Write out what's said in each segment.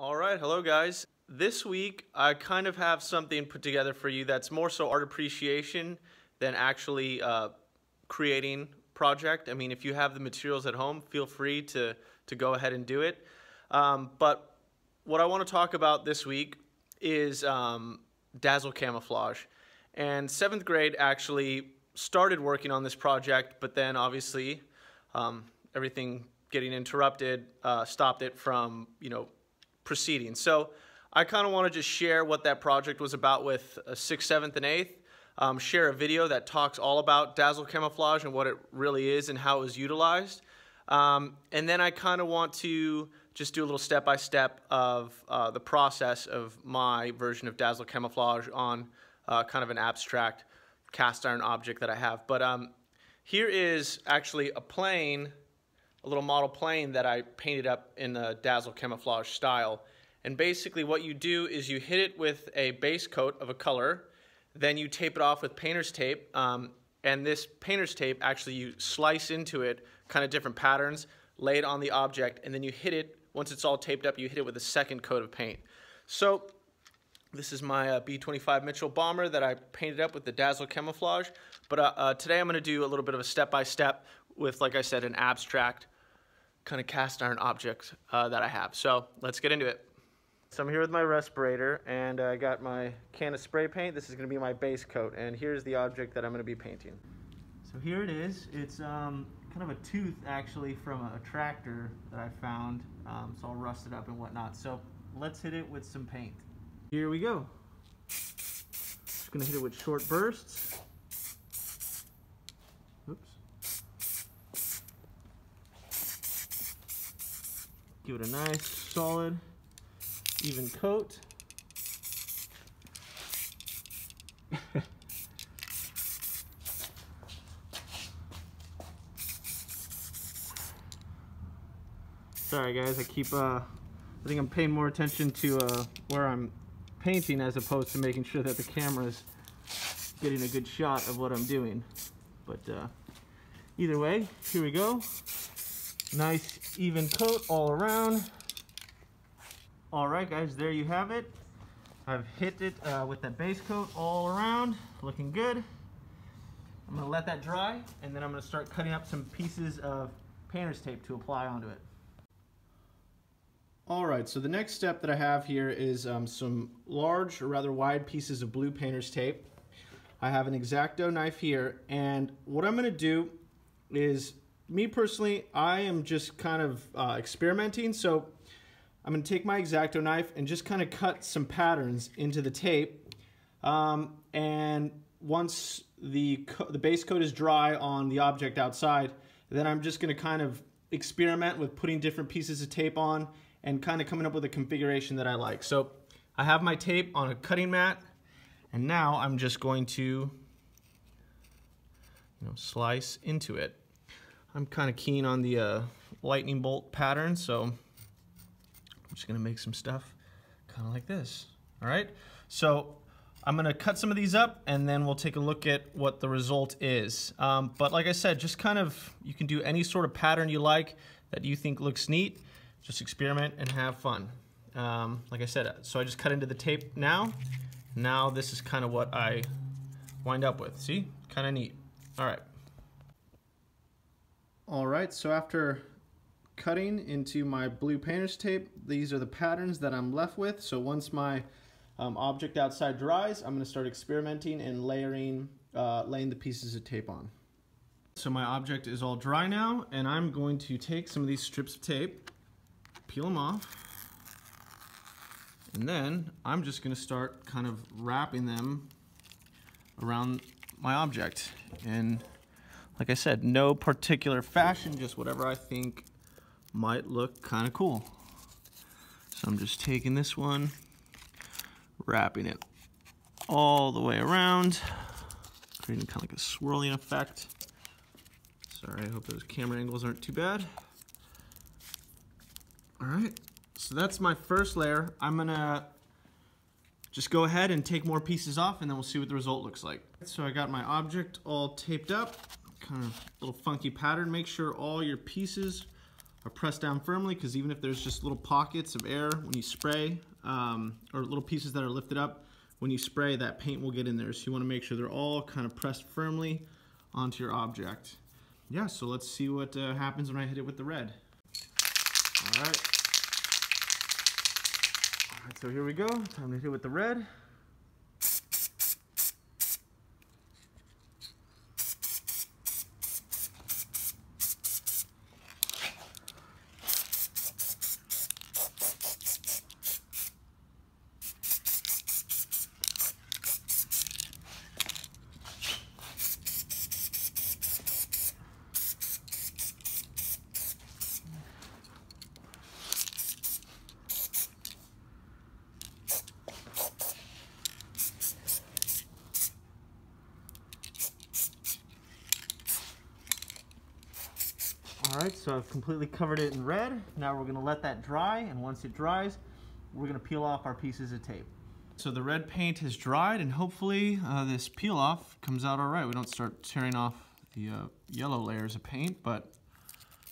All right, hello guys. This week I kind of have something put together for you that's more so art appreciation than actually creating project. I mean, if you have the materials at home, feel free to go ahead and do it. But what I want to talk about this week is Dazzle Camouflage. And 7th grade actually started working on this project, but then obviously everything getting interrupted stopped it from, proceeding. So I kind of want to just share what that project was about with 6th, 7th, and 8th. Share a video that talks all about Dazzle Camouflage and what it really is and how it was utilized. And then I kind of want to just do a little step-by-step of the process of my version of Dazzle Camouflage on kind of an abstract cast iron object that I have. But here is actually a little model plane that I painted up in the Dazzle Camouflage style. And basically what you do is you hit it with a base coat of a color, then you tape it off with painter's tape, and this painter's tape actually you slice into it kind of different patterns, lay it on the object, and then you hit it, once it's all taped up, you hit it with a second coat of paint. So this is my B-25 Mitchell bomber that I painted up with the Dazzle Camouflage. But today I'm going to do a little bit of a step-by-step with, like I said, an abstract kind of cast iron object that I have. So let's get into it. So I'm here with my respirator, and I got my can of spray paint. This is going to be my base coat, and here's the object that I'm going to be painting. So here it is. It's kind of a tooth actually from a tractor that I found. It's all rusted up and whatnot. So let's hit it with some paint. Here we go. Just going to hit it with short bursts. Oops. Give it a nice, solid, even coat. Sorry guys, I think I'm paying more attention to where I'm painting as opposed to making sure that the camera's getting a good shot of what I'm doing. But either way, here we go. Nice even coat all around. Alright guys, there you have it. I've hit it with that base coat all around, looking good. I'm going to let that dry, and then I'm going to start cutting up some pieces of painter's tape to apply onto it. Alright, so the next step that I have here is some large or rather wide pieces of blue painter's tape. I have an X-Acto knife here, and what I'm going to do is, me personally, I am just kind of experimenting, so I'm going to take my X-Acto knife and just kind of cut some patterns into the tape, and once the base coat is dry on the object outside, then I'm just going to kind of experiment with putting different pieces of tape on and kind of coming up with a configuration that I like. So I have my tape on a cutting mat, and now I'm just going to slice into it. I'm kind of keen on the lightning bolt pattern, so I'm just going to make some stuff kind of like this. All right, so I'm going to cut some of these up, and then we'll take a look at what the result is. But like I said, just kind of, you can do any sort of pattern you like that you think looks neat. Just experiment and have fun. Like I said, so I just cut into the tape now. Now this is kind of what I wind up with. See, kind of neat. All right. All right, so after cutting into my blue painter's tape, these are the patterns that I'm left with. So once my object outside dries, I'm going to start experimenting and laying the pieces of tape on. So my object is all dry now, and I'm going to take some of these strips of tape, peel them off, and then I'm just going to start kind of wrapping them around my object. And like I said, no particular fashion, just whatever I think might look kind of cool. So I'm just taking this one, wrapping it all the way around, creating kind of like a swirling effect. Sorry, I hope those camera angles aren't too bad. All right, so that's my first layer. I'm gonna just go ahead and take more pieces off, and then we'll see what the result looks like. So I got my object all taped up, kind of little funky pattern. Make sure all your pieces are pressed down firmly, because even if there's just little pockets of air when you spray, or little pieces that are lifted up, when you spray, that paint will get in there. So you want to make sure they're all kind of pressed firmly onto your object. Yeah, so let's see what happens when I hit it with the red. All right. All right, so here we go. Time to hit it with the red. All right, so I've completely covered it in red. Now we're gonna let that dry, and once it dries, we're gonna peel off our pieces of tape. So the red paint has dried, and hopefully this peel off comes out all right. We don't start tearing off the yellow layers of paint, but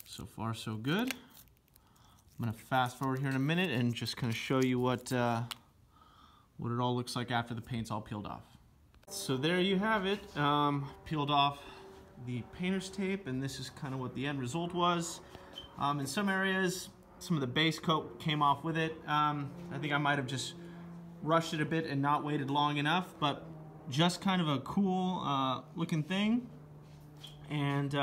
so far so good. I'm gonna fast forward here in a minute and just kind of show you what it all looks like after the paint's all peeled off. So there you have it, peeled off the painter's tape, and this is kind of what the end result was. In some areas, some of the base coat came off with it. I think I might have just rushed it a bit and not waited long enough, but just kind of a cool looking thing. And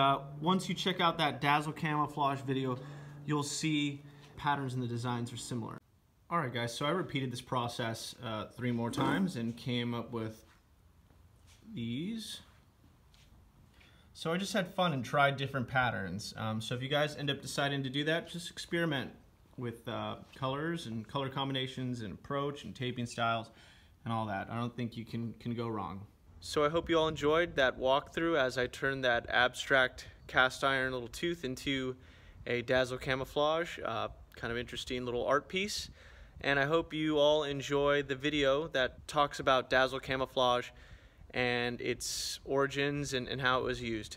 once you check out that Dazzle Camouflage video, you'll see patterns and the designs are similar. All right, guys, so I repeated this process 3 more times and came up with these. So I just had fun and tried different patterns. So if you guys end up deciding to do that, just experiment with colors and color combinations and approach and taping styles and all that. I don't think you can go wrong. So I hope you all enjoyed that walkthrough as I turned that abstract cast iron little tooth into a Dazzle Camouflage, kind of interesting little art piece. And I hope you all enjoy the video that talks about Dazzle Camouflage and its origins and how it was used.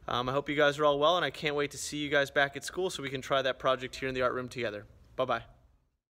I hope you guys are all well, and I can't wait to see you guys back at school so we can try that project here in the art room together. Bye-bye.